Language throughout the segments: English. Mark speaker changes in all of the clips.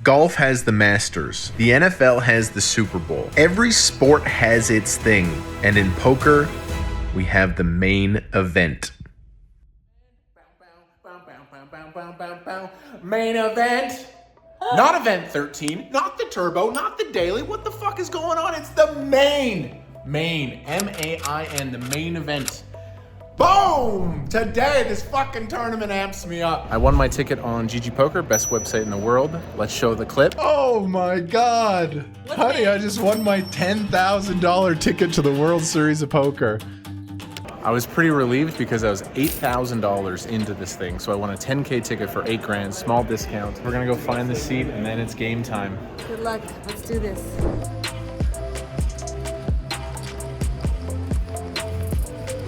Speaker 1: Golf has the Masters. The NFL has the Super Bowl. Every sport has its thing. And in poker, we have the main event.
Speaker 2: Main event. Not event 13, not the turbo, not the daily. What the fuck is going on? It's the main, M-A-I-N, the main event. Boom! Today, this fucking tournament amps me up. I won my ticket on GGPoker, best website in the world. Let's show the clip.
Speaker 3: Oh my God. Honey, I just won my $10,000 ticket to the World Series of Poker.
Speaker 2: I was pretty relieved because I was $8,000 into this thing. So I won a 10K ticket for 8 grand, small discount. We're gonna go find the seat and then it's game time.
Speaker 4: Good luck, let's do this.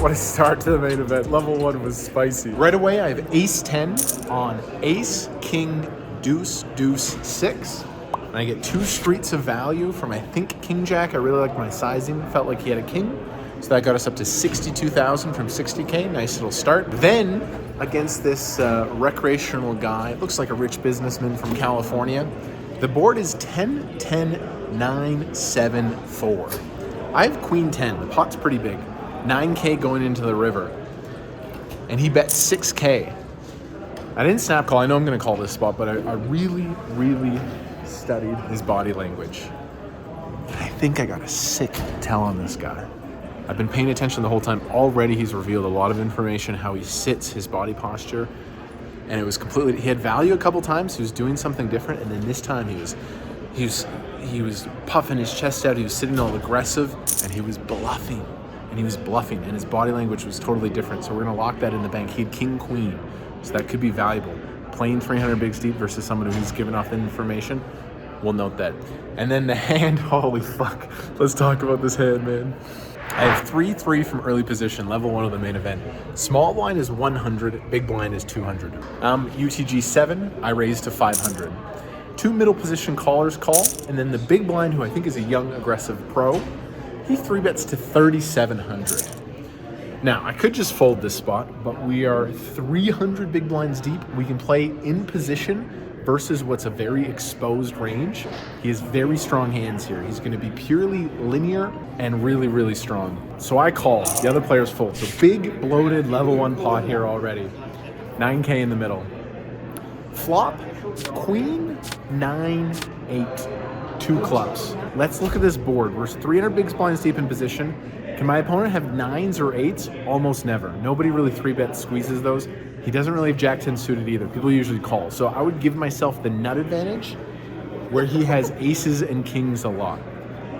Speaker 2: What a start to the main event. Level 1 was spicy. Right away, I have ace 10 on ace, king, deuce, deuce, 6. And I get 2 streets of value from, I think, king jack. I really liked my sizing. Felt like he had a king. So that got us up to 62,000 from 60K. Nice little start. Then, against this recreational guy, looks like a rich businessman from California, the board is 10, 10, 9, 7, 4. I have queen 10. The pot's pretty big. 9K going into the river. And he bet 6K. I didn't snap call. I know I'm going to call this spot, but I really, really studied his body language. I think I got a sick tell on this guy. I've been paying attention the whole time. Already he's revealed a lot of information, how he sits, his body posture. And it was completely, he had value a couple times. He was doing something different. And then this time he was puffing his chest out. He was sitting all aggressive and he was bluffing. And his body language was totally different. So we're gonna lock that in the bank. He had king, queen. So that could be valuable. Playing 300 bigs deep versus someone who's giving off the information, we'll note that. And then the hand, holy fuck. Let's talk about this hand, man. I have 3-3 from early position, level 1 of the main event. Small blind is 100, big blind is 200. UTG 7, I raise to 500. 2 middle position callers call, and then the big blind, who I think is a young, aggressive pro, he 3-bets to 3,700. Now, I could just fold this spot, but we are 300 big blinds deep. We can play in position versus what's a very exposed range. He has very strong hands here. He's gonna be purely linear and really, really strong. So I call, the other players fold. So big, bloated, level 1 pot here already. 9K in the middle. Flop, queen, 9, 8, 2 clubs. Let's look at this board. We're 300 big blinds deep in position. Can my opponent have 9s or 8s? Almost never. Nobody really 3-bet squeezes those. He doesn't really have jack 10 suited either. People usually call. So I would give myself the nut advantage where he has aces and kings a lot.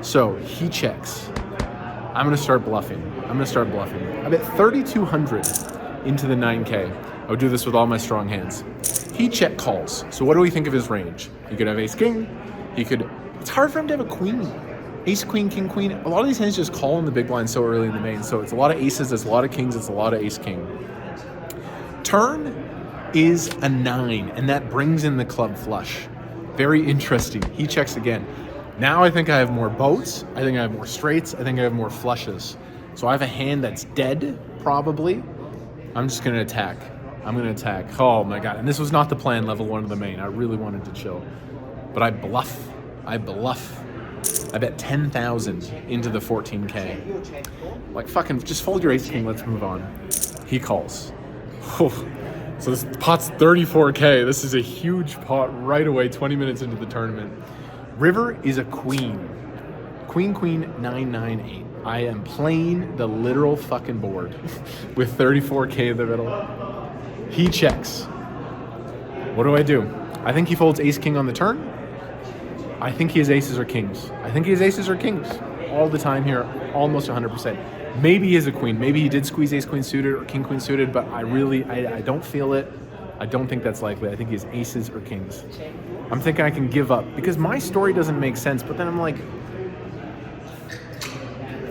Speaker 2: So he checks. I'm gonna start bluffing. I bet 3,200 into the 9K. I would do this with all my strong hands. He check calls. So what do we think of his range? He could have ace king. It's hard for him to have a queen. Ace, queen, king, queen. A lot of these hands just call in the big blind so early in the main. So it's a lot of aces, it's a lot of kings, it's a lot of ace, king. Turn is a 9, and that brings in the club flush. Very interesting. He checks again. Now I think I have more boats. I think I have more straights. I think I have more flushes. So I have a hand that's dead, probably. I'm just going to attack. Oh my God. And this was not the plan, level 1 of the main. I really wanted to chill. But I bluff. I bet 10,000 into the 14K. Like, fucking, just fold your ace king. Let's move on. He calls. So this pot's 34K. This is a huge pot right away, 20 minutes into the tournament. River is a queen. Queen, queen, 9, 9, 8. I am playing the literal fucking board with 34K in the middle. He checks. What do? I think he folds ace king on the turn. I think he has aces or kings. All the time here, almost 100%. Maybe he is a queen. Maybe he did squeeze ace queen suited or king queen suited, but I don't feel it. I don't think that's likely. I think he has aces or kings. I'm thinking I can give up because my story doesn't make sense, but then I'm like,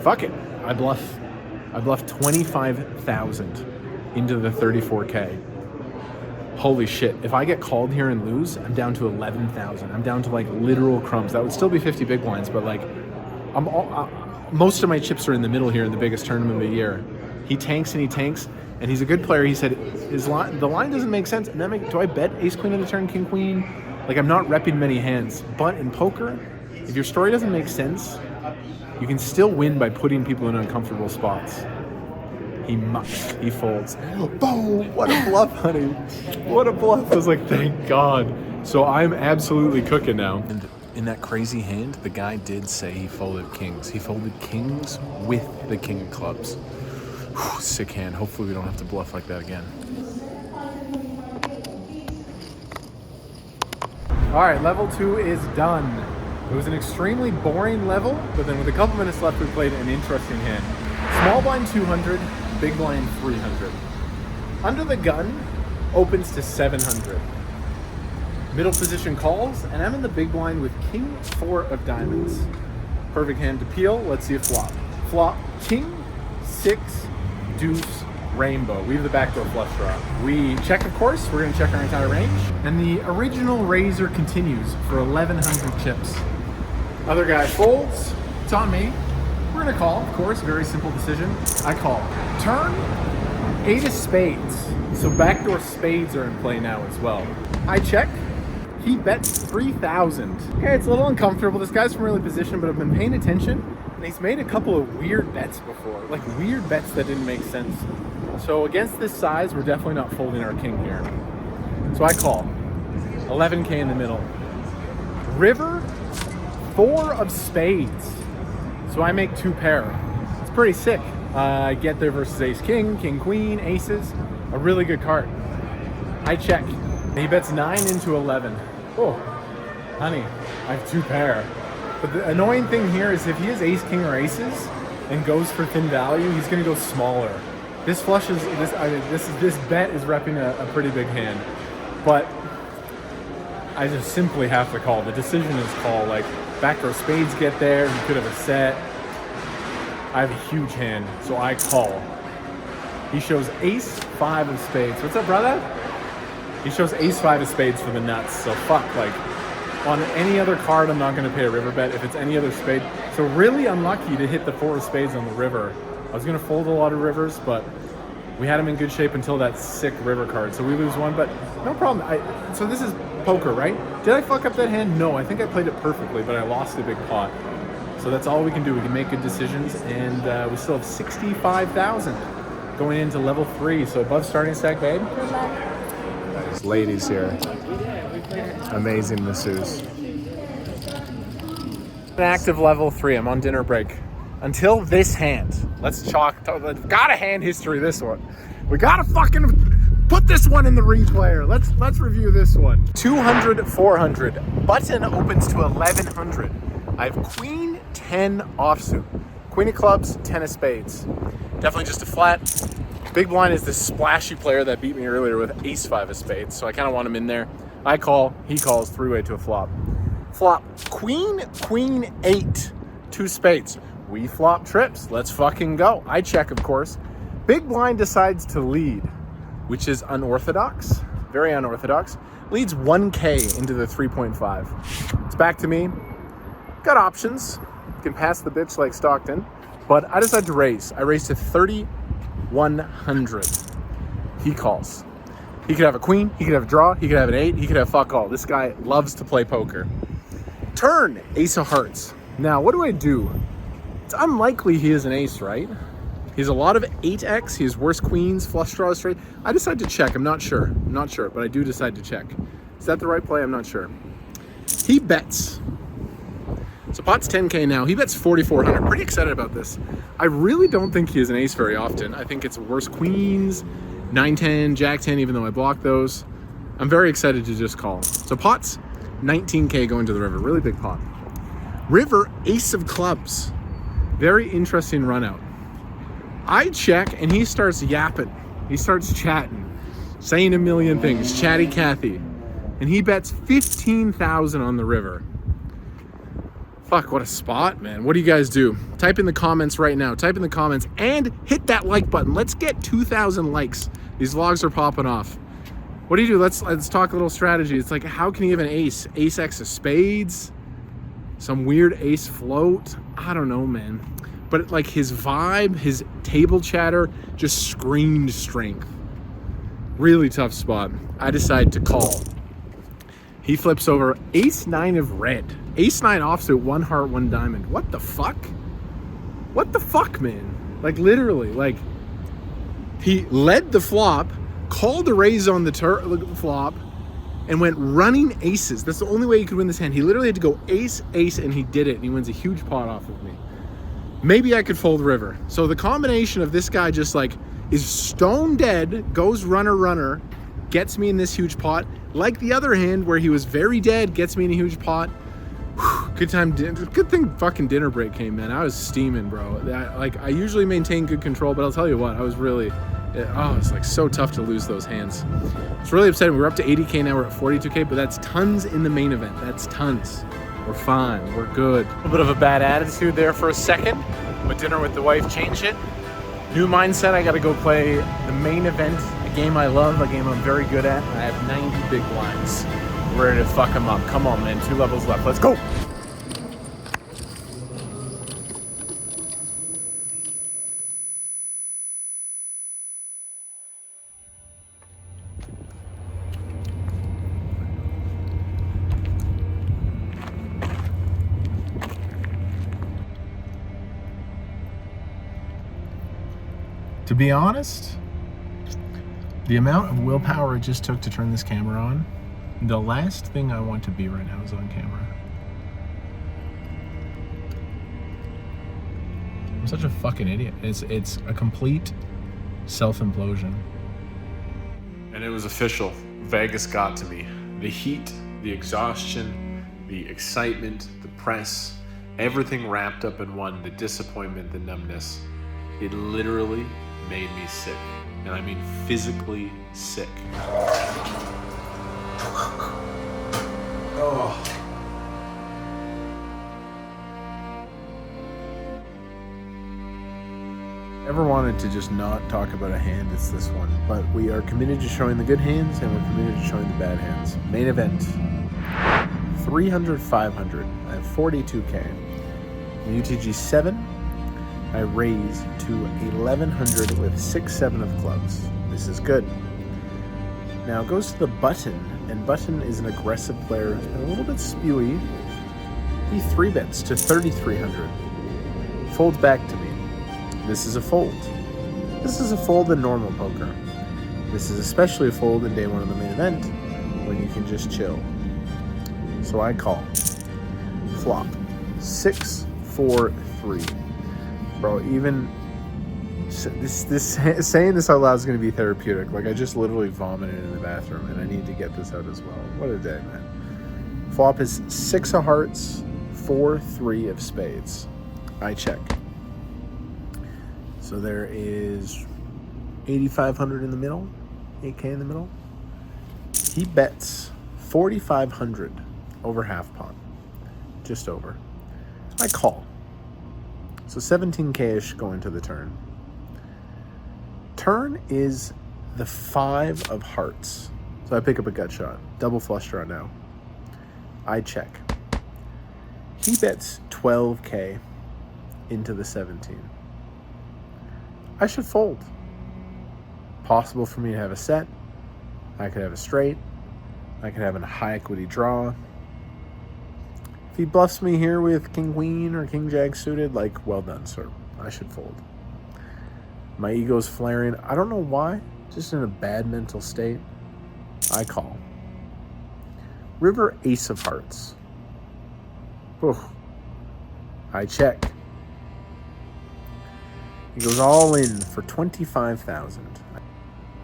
Speaker 2: fuck it. I bluff 25,000 into the 34K. Holy shit. If I get called here and lose, I'm down to 11,000. I'm down to like literal crumbs. That would still be 50 big blinds, but like most of my chips are in the middle here in the biggest tournament of the year. He tanks, and he's a good player. He said the line doesn't make sense. And do I bet ace queen on the turn, king queen? Like, I'm not repping many hands, but in poker, if your story doesn't make sense, you can still win by putting people in uncomfortable spots. He mucks. He folds. Boom! What a bluff, honey. What a bluff. I was like, thank God. So I'm absolutely cooking now. And in that crazy hand, the guy did say he folded kings. He folded kings with the king of clubs. Whew, sick hand. Hopefully we don't have to bluff like that again. All right, level 2 is done. It was an extremely boring level, but then with a couple minutes left, we played an interesting hand. Small blind 200, big blind 300. Under the gun opens to 700. Middle position calls, and I'm in the big blind with king 4 of diamonds. Perfect hand to peel. Let's see a flop. Flop, king 6, deuce, rainbow. We have the backdoor flush draw. We check, of course. We're going to check our entire range. And the original razor continues for 1,100 chips. Other guy folds. It's on me. We're going to call, of course. Very simple decision. I call. Turn, 8 of spades. So backdoor spades are in play now as well. I check. He bets 3,000. Okay, it's a little uncomfortable. This guy's from early position, but I've been paying attention, and he's made a couple of weird bets before. Like, weird bets that didn't make sense. So against this size, we're definitely not folding our king here. So I call. 11K in the middle. River, 4 of spades. So I make 2 pair. It's pretty sick. I get there versus ace king, king queen, aces. A really good card. I check. He bets 9 into 11. Oh, honey, I have 2 pair. But the annoying thing here is if he has ace king or aces and goes for thin value, he's gonna go smaller. This flushes, this bet is repping a pretty big hand. But I just simply have to call. The decision is call. Like, backdoor spades get there, he could have a set. I have a huge hand, so I call. He shows ace 5 of spades. What's up, brother? He shows ace 5 of spades for the nuts. So fuck, like, on any other card, I'm not going to pay a river bet if it's any other spade. So really unlucky to hit the 4 of spades on the river. I was going to fold a lot of rivers, but we had him in good shape until that sick river card. So we lose 1, but no problem. So this is poker, right? Did I fuck up that hand? No, I think I played it perfectly, but I lost a big pot. So that's all we can do. We can make good decisions, and we still have 65,000 going into level 3. So above starting stack, babe. There's ladies here. Amazing masseuse. An active level 3. I'm on dinner break. Until this hand. Let's gotta hand history this one. We gotta fucking put this one in the replayer. Let's review this one. 200, 400. Button opens to 1,100. I have queen 10 offsuit. Queen of clubs, 10 of spades. Definitely just a flat. Big blind is this splashy player that beat me earlier with ace 5 of spades, so I kind of want him in there. I call, he calls, 3-way to a flop. Flop, queen 8, 2 spades. We flop trips, let's fucking go. I check, of course. Big blind decides to lead, which is unorthodox, very unorthodox. Leads 1K into the 3.5. It's back to me. Got options. Can pass the bitch like Stockton, but I decided to raise. I raised to 3,100. He calls. He could have a queen, he could have a draw, he could have an 8, he could have fuck all. This guy loves to play poker. Turn, ace of hearts. Now, what do I do? It's unlikely he is an ace, right? He has a lot of 8x, he has worse queens, flush draws straight. I decide to check, I'm not sure, but I do decide to check. Is that the right play? I'm not sure. He bets. So pot's 10K now. He bets 4,400. Pretty excited about this. I really don't think he is an ace very often. I think it's worse queens, 9-10, Jack-10, even though I blocked those. I'm very excited to just call. So pot's 19K going to the river. Really big pot. River, ace of clubs. Very interesting run out. I check, and he starts yapping. He starts chatting, saying a million things. Chatty Cathy. And he bets 15,000 on the river. Fuck, what a spot, man. What do you guys do? Type in the comments right now. Type in the comments and hit that like button. Let's get 2,000 likes. These vlogs are popping off. What do you do? Let's talk a little strategy. It's like, how can he have an ace? Ace X of spades? Some weird ace float? I don't know, man. But like his vibe, his table chatter just screamed strength. Really tough spot. I decide to call. He flips over ace-9 of red. Ace-9 offsuit, 1 heart, 1 diamond. What the fuck? What the fuck, man? Like, literally, like, he led the flop, called a raise on the flop, and went running aces. That's the only way he could win this hand. He literally had to go ace, ace, and he did it, and he wins a huge pot off of me. Maybe I could fold river. So the combination of this guy just, like, is stone dead, goes runner, runner, gets me in this huge pot. Like the other hand where he was very dead, gets me in a huge pot. Whew, good time. Good thing fucking dinner break came, man. I was steaming, bro. I usually maintain good control, but I'll tell you what, I was really, it's like so tough to lose those hands. It's really upsetting. We're up to 80K now. We're at 42K, but that's tons in the main event. That's tons. We're fine. We're good. A little bit of a bad attitude there for a second, but dinner with the wife changed it. New mindset. I got to go play the main event, a game I love, a game I'm very good at. I have 90 big blinds. We're ready to fuck them up. Come on, man. 2 levels left. Let's go.
Speaker 3: To be honest, the amount of willpower it just took to turn this camera on, the last thing I want to be right now is on camera. I'm such a fucking idiot. It's a complete self-implosion.
Speaker 2: And it was official. Vegas got to me. The heat, the exhaustion, the excitement, the press, everything wrapped up in one, the disappointment, the numbness. It literally made me sick. And I mean physically sick. Oh. Ever wanted to just not talk about a hand, it's this one. But we are committed to showing the good hands and we're committed to showing the bad hands. Main event. 300, 500. I have 42K. UTG 7. I raise to 1100 with 6-7 of clubs. This is good. Now it goes to the button, and button is an aggressive player. He's been a little bit spewy. He 3-bets to 3300. Folds back to me. This is a fold. This is a fold in normal poker. This is especially a fold in day 1 of the main event when you can just chill. So I call. Flop. 6, 4, 3. Bro, even this saying this out loud is going to be therapeutic. Like, I just literally vomited in the bathroom, and I need to get this out as well. What a day, man. Flop is 6 of hearts, 4, 3 of spades. I check. So there is 8,500 in the middle, 8K in the middle. He bets 4,500 over half pot, just over. I call. So 17K-ish going to the turn. Turn is the 5 of hearts. So I pick up a gut shot. Double flush draw now. I check. He bets 12K into the 17. I should fold. Possible for me to have a set. I could have a straight. I could have a high equity draw. If he bluffs me here with king queen or king jack suited, like, well done, sir. I should fold. My ego's flaring. I don't know why. Just in a bad mental state. I call. River ace of hearts. Ooh. I check. He goes all in for 25,000.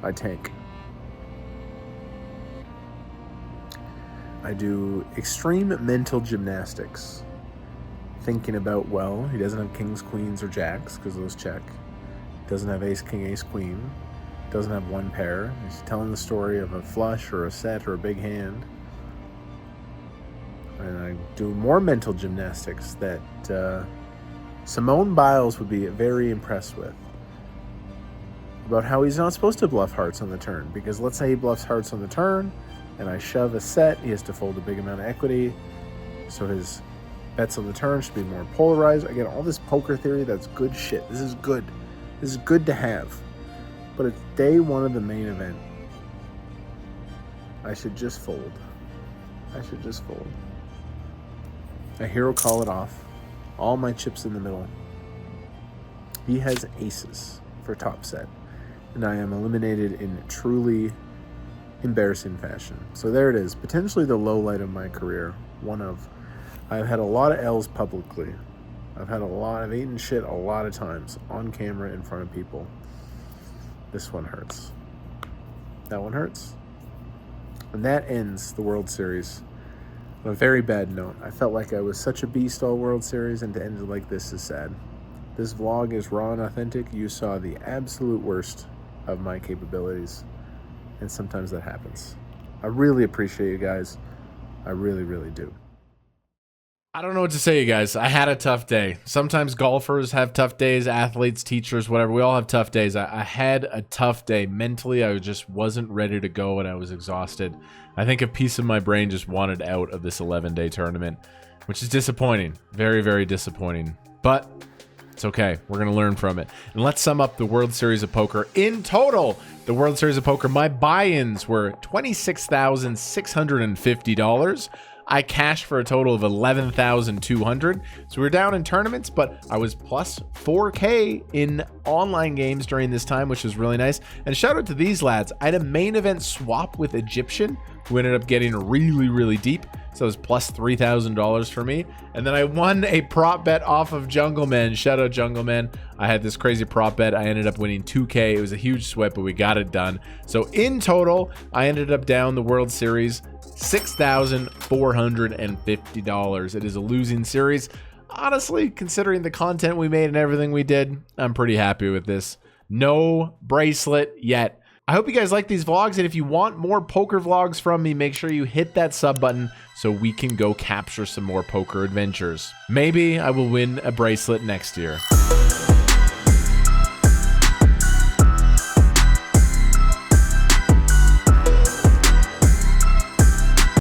Speaker 2: I take. I do extreme mental gymnastics. Thinking about, well, he doesn't have kings, queens, or jacks, because those check. Doesn't have ace, king, ace, queen. Doesn't have one pair. He's telling the story of a flush or a set or a big hand. And I do more mental gymnastics that Simone Biles would be very impressed with. About how he's not supposed to bluff hearts on the turn, because let's say he bluffs hearts on the turn, and I shove a set, he has to fold a big amount of equity, so his bets on the turn should be more polarized. Again, all this poker theory, that's good shit. This is good. This is good to have. But it's day 1 of the main event. I should just fold. I should just fold. A hero call it off. All my chips in the middle. He has aces for top set. And I am eliminated in truly embarrassing fashion. So there it is. Potentially the low light of my career. One of. I've had a lot of L's publicly. I've eaten shit a lot of times on camera in front of people. This one hurts. That one hurts. And that ends the World Series on a very bad note. I felt like I was such a beast all World Series, and to end it like this is sad. This vlog is raw and authentic. You saw the absolute worst of my capabilities, and sometimes that happens. I really appreciate you guys. I really, really do.
Speaker 3: I don't know what to say, you guys. I had a tough day. Sometimes golfers have tough days, athletes, teachers, whatever. We all have tough days. I had a tough day. Mentally, I just wasn't ready to go, and I was exhausted. I think a piece of my brain just wanted out of this 11-day tournament, which is disappointing. Very, very disappointing. But it's okay. We're going to learn from it. And let's sum up the World Series of Poker. In total, the World Series of Poker, my buy-ins were $26,650. I cashed for a total of $11,200. So we were down in tournaments, but I was plus 4K in online games during this time, which was really nice. And shout out to these lads. I had a main event swap with Egyptian, who ended up getting really, really deep. So it was plus $3,000 for me. And then I won a prop bet off of Jungleman. Shout out Jungleman. I had this crazy prop bet. I ended up winning 2K. It was a huge sweat, but we got it done. So in total, I ended up down the World Series $6,450. It is a losing series. Honestly, considering the content we made and everything we did, I'm pretty happy with this. No bracelet yet. I hope you guys like these vlogs, and if you want more poker vlogs from me, make sure you hit that sub button so we can go capture some more poker adventures. Maybe I will win a bracelet next year.